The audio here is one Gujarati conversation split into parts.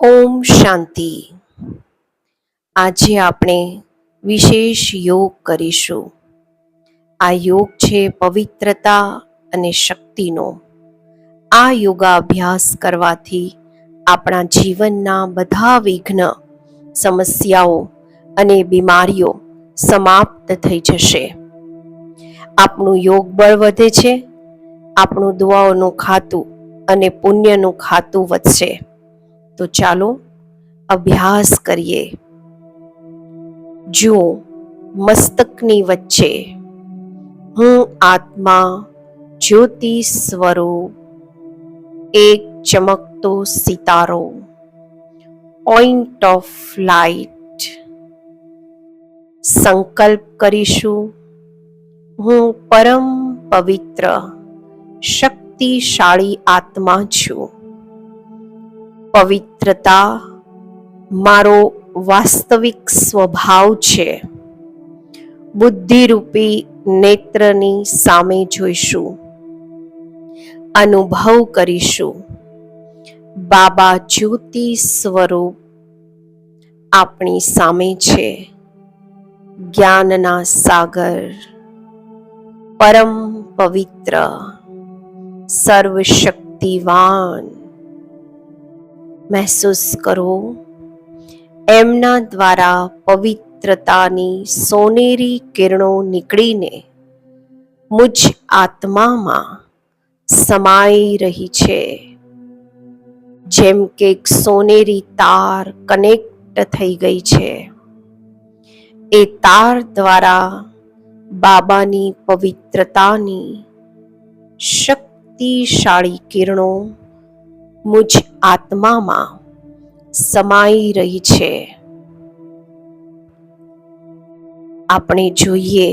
ઓમ શાંતિ. આજે આપણે વિશેષ યોગ કરીશું. આ યોગ છે પવિત્રતા અને શક્તિનો. આ યોગાભ્યાસ કરવાથી આપણા જીવનના બધા વિઘ્ન, સમસ્યાઓ અને બીમારીઓ સમાપ્ત થઈ જશે. આપણું યોગ બળ વધે છે, આપણું દુઆઓનું ખાતું અને પુણ્યનું ખાતું વધશે. તો ચાલો અભ્યાસ કરીએ. જુઓ, મસ્તકની વચ્ચે હું આત્મા જ્યોતિ સ્વરૂપ, એક ચમકતો સિતારો, પોઈન્ટ ઓફ લાઇટ. સંકલ્પ કરીશું, હું પરમ પવિત્ર શક્તિશાળી આત્મા છું. પવિત્રતા મારો વાસ્તવિક સ્વભાવ છે. બુદ્ધિરૂપી નેત્રની સામે જોઈશું, અનુભવ કરીશું. બાબા જ્યોતિ સ્વરૂપ આપણી સામે છે. જ્ઞાનના સાગર, પરમ પવિત્ર, સર્વશક્તિવાન. મહેસૂસ કરો, એમના દ્વારા પવિત્રતાની સોનેરી કિરણો નીકળીને મુજ આત્મામાં સમાઈ રહી છે. જેમ કે એક સોનેરી તાર કનેક્ટ થઈ ગઈ છે. એ તાર દ્વારા બાબાની પવિત્રતાની શક્તિશાળી કિરણો મુજ આત્મામાં સમાઈ રહી છે. આપણે જોઈએ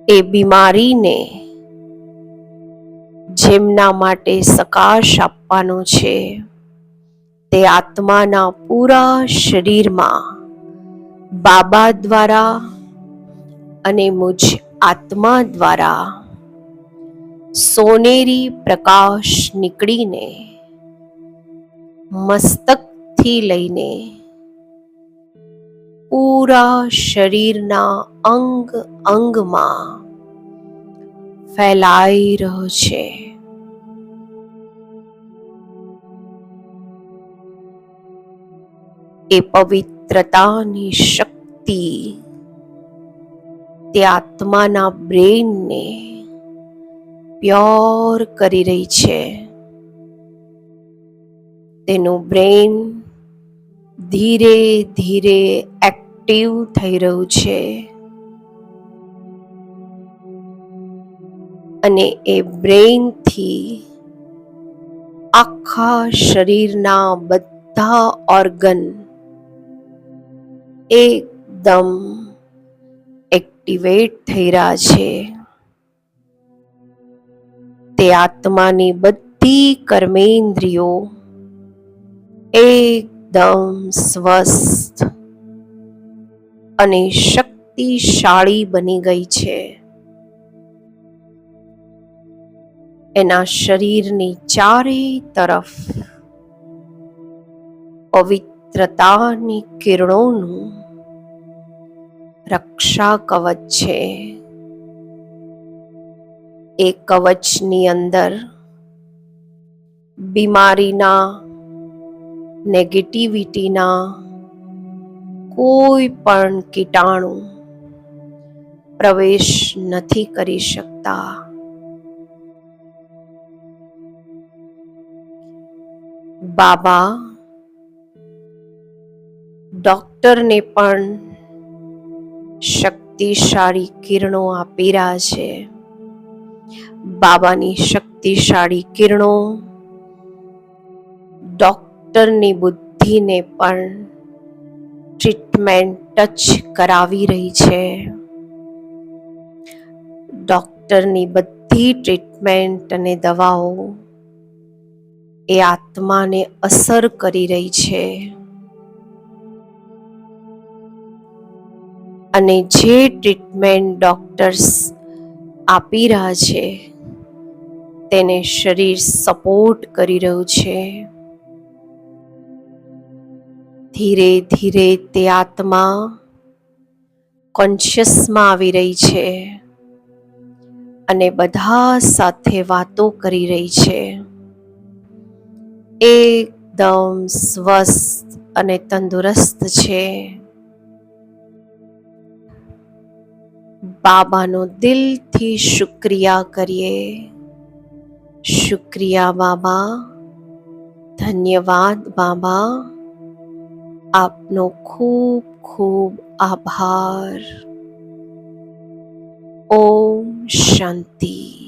એ બીમારીને જેમના માટે સકાશ આપવાનો છે, તે આત્માના પૂરા શરીરમાં બાબા દ્વારા અને મુજ આત્મા દ્વારા સોનેરી પ્રકાશ નીકળીને મસ્તકથી લઈને પૂરા શરીરના અંગ અંગમાં ફેલાઈ રહ્યો છે. એ પવિત્રતાની શક્તિ તે આત્માના બ્રેનને પ્યોર કરી રહી છે. તેનું બ્રેન ધીરે ધીરે એક્ટિવ થઈ રહ્યું છે અને એ બ્રેનથી આખા શરીરના બધા ઓર્ગન એકદમ એક્ટિવેટ થઈ રહ્યા છે. તે આત્માની બધી કર્મેન્દ્રિયો એકદમ સ્વસ્થ અને શક્તિશાળી બની ગઈ છે. એના શરીરની ચારે તરફ પવિત્રતાની કિરણોનું રક્ષા કવચ છે. એ કવચની અંદર બીમારીના, નેગેટિવિટીના કોઈ પણ કીટાણુ પ્રવેશ નથી કરી શકતા. બાબા ડોક્ટરને પણ શક્તિશાળી કિરણો આપી રહ્યા છે. બાબાની શક્તિશાળી કિરણો ડોક્ટરની બુદ્ધિને પણ ટ્રીટમેન્ટ ટચ કરાવી રહી છે. ડોક્ટરની બધી ટ્રીટમેન્ટ અને દવાઓ એ આત્માને અસર કરી રહી છે. અને જે ટ્રીટમેન્ટ ડોક્ટર્સ આપી રહ્યા છે તેને શરીર સપોર્ટ કરી રહ્યું છે. ધીરે ધીરે તે આત્મા કોન્શિયસમાં આવી રહી છે અને બધા સાથે વાતો કરી રહી છે. એકદમ સ્વસ્થ અને તંદુરસ્ત છે. બાબાનો દિલથી શુક્રિયા કરીએ. શુક્રિયા બાબા, ધન્યવાદ બાબા, આપનો ખૂબ ખૂબ આભાર. ઓમ શાંતિ.